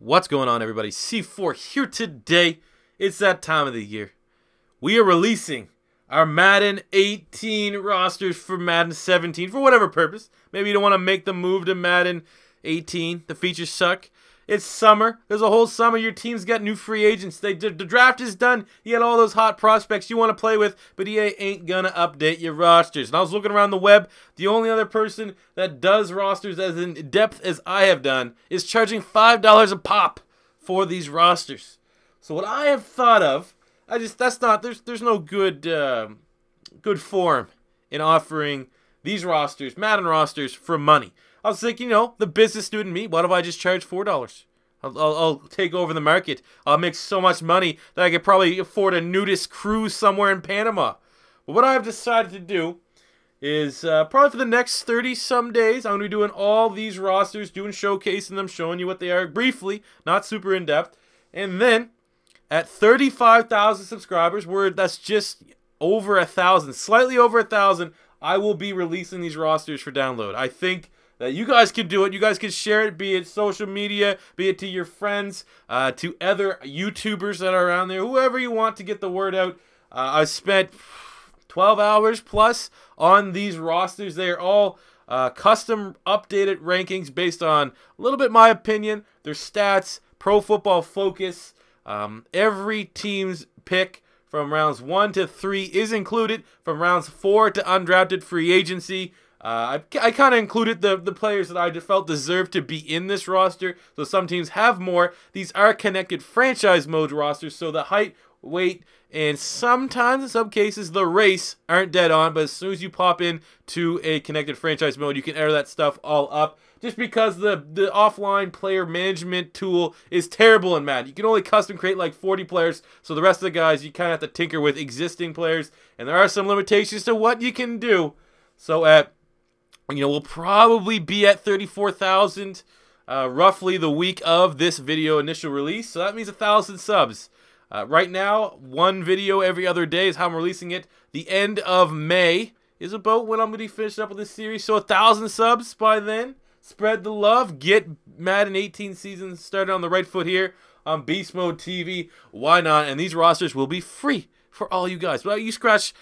What's going on, everybody? C4 here today. It's that time of the year. We are releasing our Madden 18 rosters for Madden 17 for whatever purpose. Maybe you don't want to make the move to Madden 18. The features suck. It's summer. There's a whole summer. Your team's got new free agents. The draft is done. You got all those hot prospects you want to play with, but EA ain't going to update your rosters. And I was looking around the web. The only other person that does rosters as in depth as I have done is charging $5 a pop for these rosters. So what I have thought of, there's no good form in offering these rosters, Madden rosters, for money. I was thinking, the business student me, what if I just charge $4? I'll take over the market. I'll make so much money that I could probably afford a nudist cruise somewhere in Panama. But what I've decided to do is probably for the next 30-some days, I'm going to be doing all these rosters, showcasing them, showing you what they are briefly, not super in-depth. And then, at 35,000 subscribers, that's just over 1,000, slightly over 1,000, I will be releasing these rosters for download. I think that you guys can do it. You guys can share it, be it social media, be it to your friends, to other YouTubers that are around there, whoever you want to get the word out. I've spent 12 hours plus on these rosters. They are all custom updated rankings based on a little bit my opinion, their stats, Pro Football Focus. Every team's pick from rounds 1 to 3 is included. From rounds 4 to undrafted free agency. I kind of included the players that I felt deserved to be in this roster. So some teams have more. These are connected franchise mode rosters. So the height, weight, and sometimes in some cases the race aren't dead on. But as soon as you pop in to a connected franchise mode, you can error that stuff all up. Just because the offline player management tool is terrible in Madden. You can only custom create like 40 players. So the rest of the guys, you kind of have to tinker with existing players. And there are some limitations to what you can do. So we'll probably be at 34,000 roughly the week of this video initial release. So that means 1,000 subs. Right now, one video every other day is how I'm releasing it. The end of May is about when I'm going to be finished up with this series. So 1,000 subs by then. Spread the love. Get Madden 18 season started on the right foot here on Beast Mode TV. Why not? And these rosters will be free for all you guys. But you scratch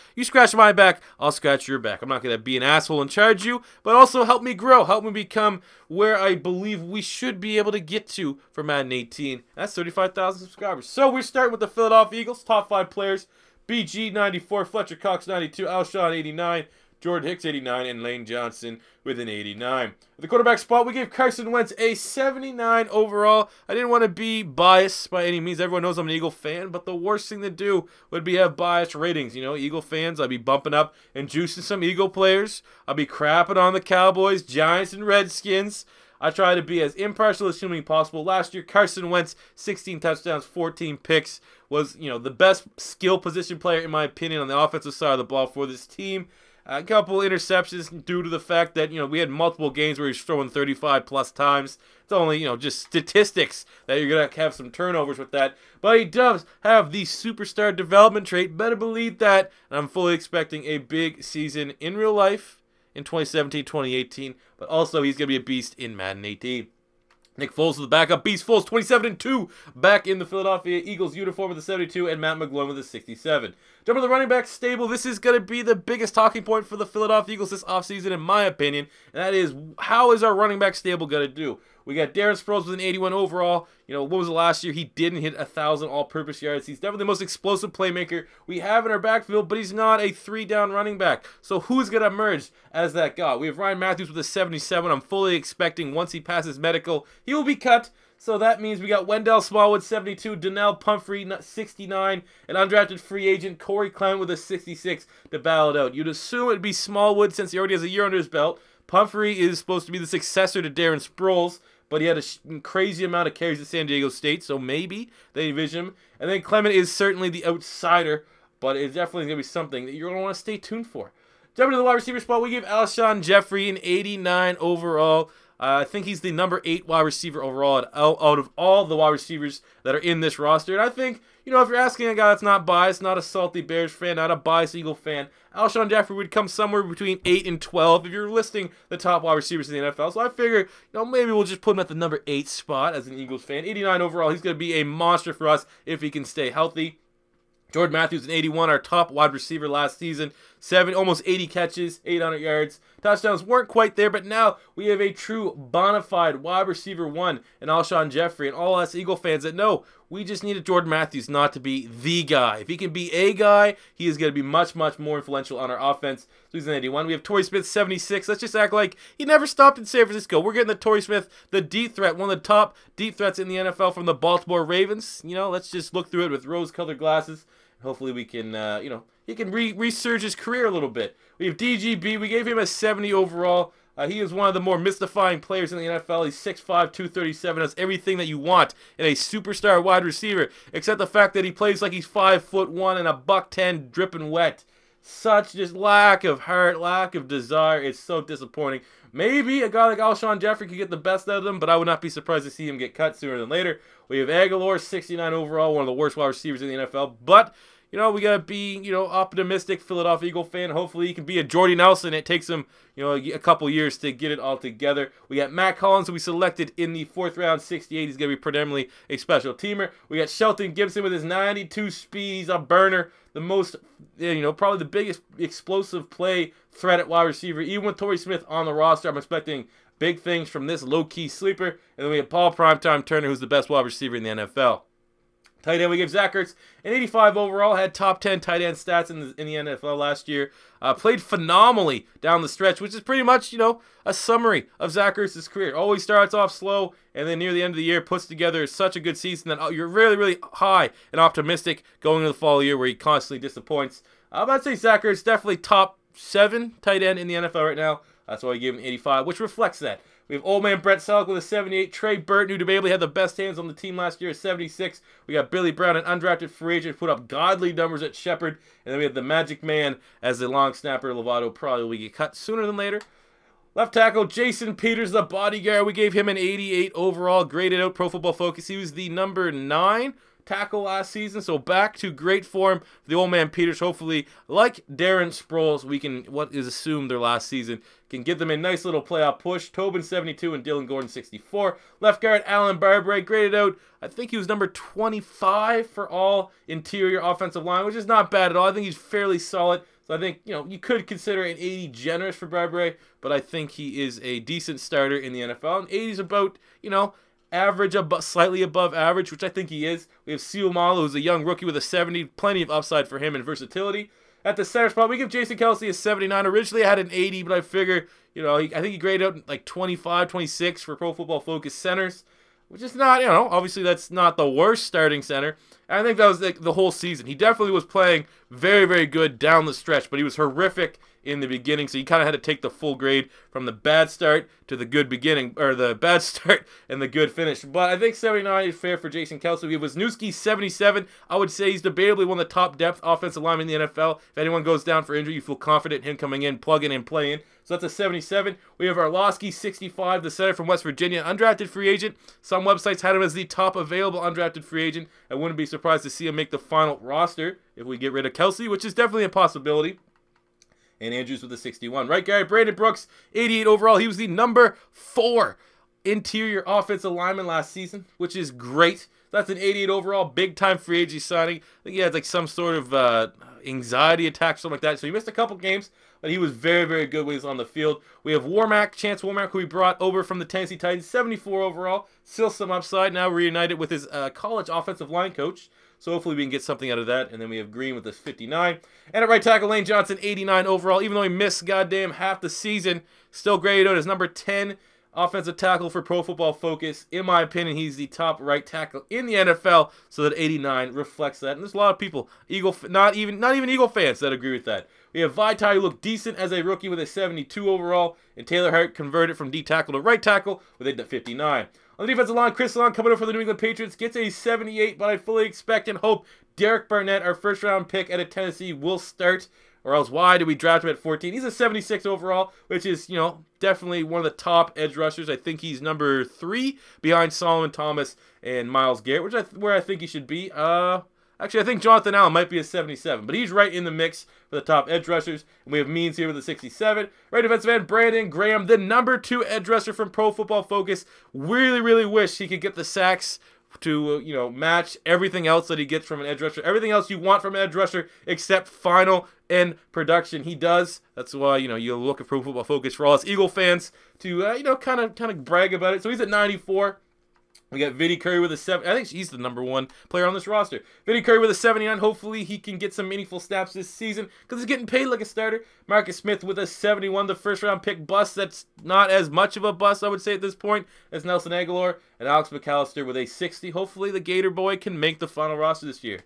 my back, I'll scratch your back. I'm not going to be an asshole and charge you, but also help me grow, help me become where I believe we should be able to get to for Madden 18. That's 35,000 subscribers. So we're starting with the Philadelphia Eagles, top 5 players. BG 94, Fletcher Cox 92, Alshon 89, Jordan Hicks 89, and Lane Johnson with an 89. At the quarterback spot, we gave Carson Wentz a 79 overall. I didn't want to be biased by any means. Everyone knows I'm an Eagle fan, but the worst thing to do would be have biased ratings. Eagle fans, I'd be bumping up and juicing some Eagle players. I'd be crapping on the Cowboys, Giants, and Redskins. I try to be as impartial as humanly possible. Last year, Carson Wentz, 16 touchdowns, 14 picks, was the best skill position player, in my opinion, on the offensive side of the ball for this team. A couple interceptions due to the fact that, we had multiple games where he's throwing 35-plus times. It's only, just statistics that you're going to have some turnovers with that. But he does have the superstar development trait. Better believe that. And I'm fully expecting a big season in real life in 2017, 2018. But also, he's going to be a beast in Madden 18. Nick Foles is the backup. Beast Foles, 27-2, back in the Philadelphia Eagles uniform with a 72, and Matt McGloin with a 67. Jumping to the running back stable, this is going to be the biggest talking point for the Philadelphia Eagles this offseason, in my opinion, and that is, how is our running back stable going to do? We got Darren Sproles with an 81 overall. What was it last year? He didn't hit 1,000 all-purpose yards. He's definitely the most explosive playmaker we have in our backfield, but he's not a 3-down running back. So who's going to emerge as that guy? We have Ryan Matthews with a 77. I'm fully expecting once he passes medical, he will be cut. So that means we got Wendell Smallwood, 72, Donnell Pumphrey, 69, and undrafted free agent Corey Clement with a 66 to battle it out. You'd assume it'd be Smallwood since he already has a year under his belt. Pumphrey is supposed to be the successor to Darren Sproles, but he had a crazy amount of carries at San Diego State, so maybe they envision him. And then Clement is certainly the outsider, but it's definitely going to be something that you're going to want to stay tuned for. Jumping to the wide receiver spot, we give Alshon Jeffery an 89 overall. I think he's the number 8 wide receiver overall out of all the wide receivers that are in this roster. And I think, you know, if you're asking a guy that's not biased, not a salty Bears fan, not a biased Eagle fan, Alshon Jeffery would come somewhere between 8 and 12 if you're listing the top wide receivers in the NFL. So I figure, you know, maybe we'll just put him at the number 8 spot as an Eagles fan. 89 overall, he's going to be a monster for us if he can stay healthy. Jordan Matthews, an 81, our top wide receiver last season. Almost 80 catches, 800 yards. Touchdowns weren't quite there, but now we have a true bona fide wide receiver 1 in Alshon Jeffery. And all us Eagle fans that know we just needed Jordan Matthews not to be the guy. If he can be a guy, he is going to be much, much more influential on our offense. So he's an 81. We have Torrey Smith, 76. Let's just act like he never stopped in San Francisco. We're getting the Torrey Smith, the deep threat, one of the top deep threats in the NFL from the Baltimore Ravens. You know, let's just look through it with rose-colored glasses. Hopefully we can, you know, he can resurge his career a little bit. We have DGB. We gave him a 70 overall. He is one of the more mystifying players in the NFL. He's 6'5", 237, has everything that you want in a superstar wide receiver, except the fact that he plays like he's 5'1" and a $110 dripping wet. Such just lack of heart, lack of desire. It's so disappointing. Maybe a guy like Alshon Jeffery could get the best out of him, but I would not be surprised to see him get cut sooner than later. We have Aguilar, 69 overall, one of the worst wide receivers in the NFL. But, you know, we got to be, you know, optimistic Philadelphia Eagle fan. Hopefully he can be a Jordy Nelson. It takes him, you know, a couple years to get it all together. We got Matt Collins, who we selected in the 4th round, 68. He's going to be predominantly a special teamer. We got Shelton Gibson with his 92 speed. He's a burner. The most, you know, probably the biggest explosive play threat at wide receiver. Even with Torrey Smith on the roster, I'm expecting big things from this low-key sleeper. And then we have Paul Primetime Turner, who's the best wide receiver in the NFL. Tight end, we gave Zach Ertz an 85 overall, had top 10 tight end stats in the NFL last year. Played phenomenally down the stretch, which is pretty much, you know, a summary of Zach Ertz's career. Always starts off slow, and then near the end of the year puts together such a good season that you're really, really high and optimistic going into the fall year where he constantly disappoints. I'd say Zach Ertz definitely top 7 tight end in the NFL right now. That's why I gave him 85, which reflects that. We have old man Brett Selleck with a 78. Trey Burton, who debatably had the best hands on the team last year, at 76. We got Billy Brown, an undrafted free agent, put up godly numbers at Shepherd. And then we have the Magic Man as the long snapper. Lovato probably will get cut sooner than later. Left tackle, Jason Peters, the bodyguard. We gave him an 88 overall, graded out Pro Football Focus. He was the number 9 tackle last season, so back to great form for the old man Peters. Hopefully, like Darren Sproles, we can, what is assumed their last season, can give them a nice little playoff push. Tobin 72 and Dylan Gordon 64. Left guard Alan Barbray graded out, I think he was number 25 for all interior offensive line, which is not bad at all. I think he's fairly solid. So I think, you know, you could consider an 80 generous for Barbray, but I think he is a decent starter in the NFL. And 80 is about, you know, average, slightly above average, which I think he is. We have Siomalo, who's a young rookie with a 70. Plenty of upside for him and versatility. At the center spot, we give Jason Kelsey a 79. Originally, I had an 80, but I figure, you know, I think he graded out like 25, 26 for Pro Football Focus centers, which is not, you know, obviously that's not the worst starting center. And I think that was the whole season. He definitely was playing very, very good down the stretch, but he was horrific in the beginning, so you kind of had to take the full grade from the bad start to the good beginning, or the bad start and the good finish. But I think 79 is fair for Jason Kelsey. We have Wisniewski 77. I would say he's debatably one of the top depth offensive linemen in the NFL. If anyone goes down for injury, you feel confident in him coming in, plugging and playing. So that's a 77. We have Arlovsky 65, the center from West Virginia, undrafted free agent. Some websites had him as the top available undrafted free agent. I wouldn't be surprised to see him make the final roster if we get rid of Kelsey, which is definitely a possibility. And Andrews with a 61. Right guard, Brandon Brooks, 88 overall. He was the number 4 interior offensive lineman last season, which is great. That's an 88 overall, big-time free agent signing. I think he had like some sort of anxiety attack, something like that. So he missed a couple games, but he was very, very good when he was on the field. We have Chance Warmack, who we brought over from the Tennessee Titans, 74 overall. Still some upside, now reunited with his college offensive line coach. So hopefully we can get something out of that. And then we have Green with this 59. And at right tackle, Lane Johnson, 89 overall. Even though he missed goddamn half the season, still graded out as number 10 offensive tackle for Pro Football Focus. In my opinion, he's the top right tackle in the NFL. So that 89 reflects that. And there's a lot of people, not even Eagle fans, that agree with that. We have Vaitai, who looked decent as a rookie with a 72 overall. And Taylor Hart converted from D tackle to right tackle with a 59. On the defensive line, Chris Long coming over for the New England Patriots gets a 78, but I fully expect and hope Derek Barnett, our first-round pick out of Tennessee, will start. Or else why did we draft him at 14? He's a 76 overall, which is, definitely one of the top edge rushers. I think he's number 3 behind Solomon Thomas and Myles Garrett, where I think he should be. Actually, I think Jonathan Allen might be a 77, but he's right in the mix for the top edge rushers. And we have Means here with a 67. Right defensive end, Brandon Graham, the number 2 edge rusher from Pro Football Focus. Really, really wish he could get the sacks to, match everything else that he gets from an edge rusher. Everything else you want from an edge rusher except final end production, he does. That's why, you look at Pro Football Focus for all us Eagle fans to, kind of brag about it. So he's at 94. We got Vinny Curry with a 7. I think he's the number 1 player on this roster. Vinny Curry with a 79. Hopefully he can get some meaningful snaps this season because he's getting paid like a starter. Marcus Smith with a 71. The first-round pick bust. That's not as much of a bust, I would say, at this point, as Nelson Aguilar. And Alex McAllister with a 60. Hopefully the Gator boy can make the final roster this year.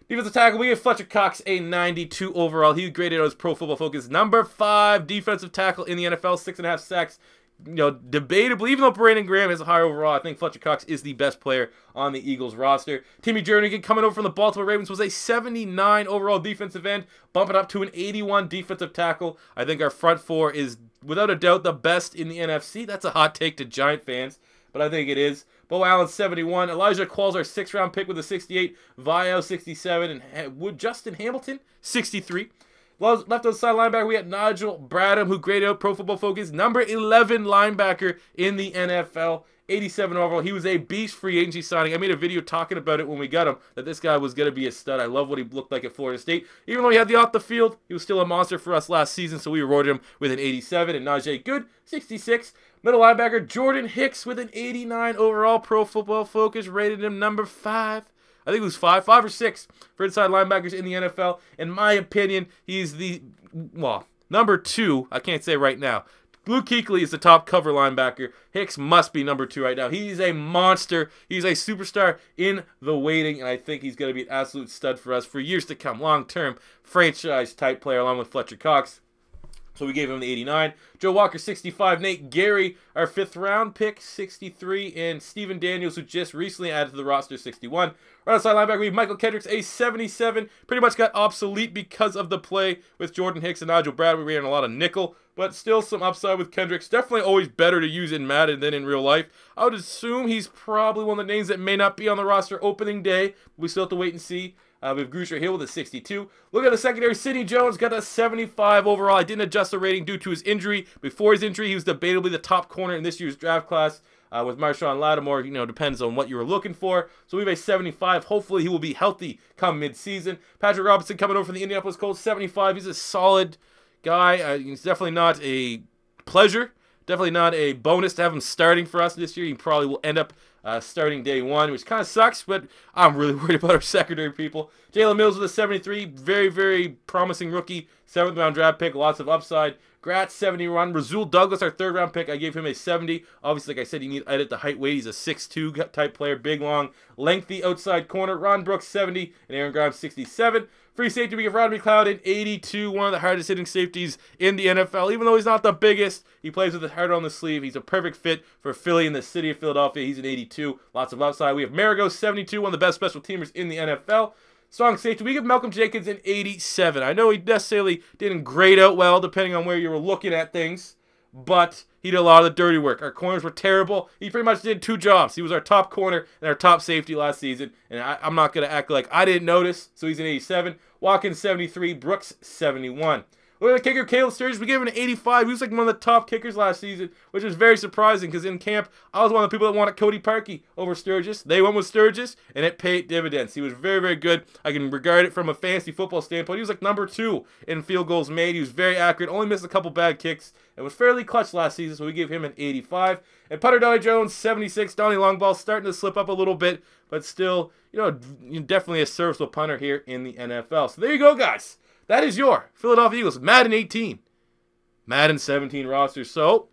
Defensive tackle, we have Fletcher Cox, a 92 overall. He graded out as Pro Football Focus number 5 defensive tackle in the NFL, 6.5 sacks. Debatably, even though Brandon Graham is a higher overall, I think Fletcher Cox is the best player on the Eagles roster. Timmy Jernigan, coming over from the Baltimore Ravens, was a 79 overall defensive end, bumping up to an 81 defensive tackle. I think our front 4 is, without a doubt, the best in the NFC. That's a hot take to Giant fans, but I think it is. Bo Allen, 71. Elijah Qualls, our 6th-round pick with a 68. Vio, 67. And Justin Hamilton, 63. Left outside linebacker, we had Nodule Bradham, who graded out Pro Football Focus, number 11 linebacker in the NFL, 87 overall. He was a beast free agency signing. I made a video talking about it when we got him, that this guy was going to be a stud. I love what he looked like at Florida State. Even though he had the off the field, he was still a monster for us last season, so we rewarded him with an 87. And Najee Good, 66. Middle linebacker, Jordan Hicks with an 89 overall. Pro Football Focus rated him number 5. I think it was 5 or 6 for inside linebackers in the NFL. In my opinion, he's the, number 2. I can't say right now. Luke Kuechly is the top cover linebacker. Hicks must be number 2 right now. He's a monster. He's a superstar in the waiting, and I think he's going to be an absolute stud for us for years to come. Long-term franchise-type player along with Fletcher Cox. So we gave him the 89. Joe Walker, 65. Nate Gary, our 5th-round pick, 63. And Steven Daniels, who just recently added to the roster, 61. Right outside linebacker, we have Michael Kendricks, a 77. Pretty much got obsolete because of the play with Jordan Hicks and Nigel Brad. We ran a lot of nickel, but still some upside with Kendricks. Definitely always better to use in Madden than in real life. I would assume he's probably one of the names that may not be on the roster opening day. We still have to wait and see. We have Grucher Hill with a 62. Look at the secondary. Sidney Jones got a 75 overall. I didn't adjust the rating due to his injury. Before his injury, he was debatably the top corner in this year's draft class. With Marshawn Lattimore, depends on what you were looking for. So we have a 75. Hopefully he will be healthy come mid-season. Patrick Robinson coming over from the Indianapolis Colts, 75. He's a solid guy. He's definitely not a pleasure. Definitely not a bonus to have him starting for us this year. He probably will end up starting day 1, which kind of sucks, but I'm really worried about our secondary people. Jaylen Mills with a 73. Very, very promising rookie. 7th-round draft pick. Lots of upside. Gratz, 71. Rasul Douglas, our 3rd-round pick. I gave him a 70. Obviously, like I said, you need to edit the height weight. He's a 6'2" type player. Big, long, lengthy outside corner. Ron Brooks, 70. And Aaron Grimes, 67. Free safety, we have Rodney McLeod in 82, one of the hardest hitting safeties in the NFL. Even though he's not the biggest, he plays with his heart on the sleeve. He's a perfect fit for Philly in the city of Philadelphia. He's an 82, lots of upside. We have Marigo, 72, one of the best special teamers in the NFL. Strong safety, we give Malcolm Jenkins an 87. I know he necessarily didn't grade out well, depending on where you were looking at things, but he did a lot of the dirty work. Our corners were terrible. He pretty much did 2 jobs. He was our top corner and our top safety last season, and I'm not going to act like I didn't notice, so he's an 87. Watkins, 73. Brooks, 71. Look at the kicker, Caleb Sturgis. We gave him an 85. He was like one of the top kickers last season, which was very surprising because in camp, I was one of the people that wanted Cody Parkey over Sturgis. They went with Sturgis, and it paid dividends. He was very, very good. I can regard it from a fantasy football standpoint. He was like number 2 in field goals made. He was very accurate, only missed a couple bad kicks. It was fairly clutch last season, so we gave him an 85. And punter Donnie Jones, 76. Donnie Longball starting to slip up a little bit, but still, definitely a serviceable punter here in the NFL. So there you go, guys. That is your Philadelphia Eagles Madden 18, Madden 17 roster. So,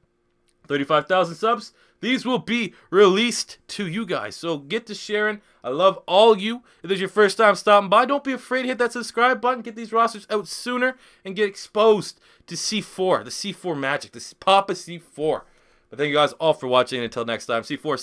35,000 subs. These will be released to you guys. So, get to sharing. I love all you. If this is your first time stopping by, don't be afraid to hit that subscribe button. Get these rosters out sooner and get exposed to C4, the C4 magic, the Papa C4. But thank you guys all for watching. Until next time, C4.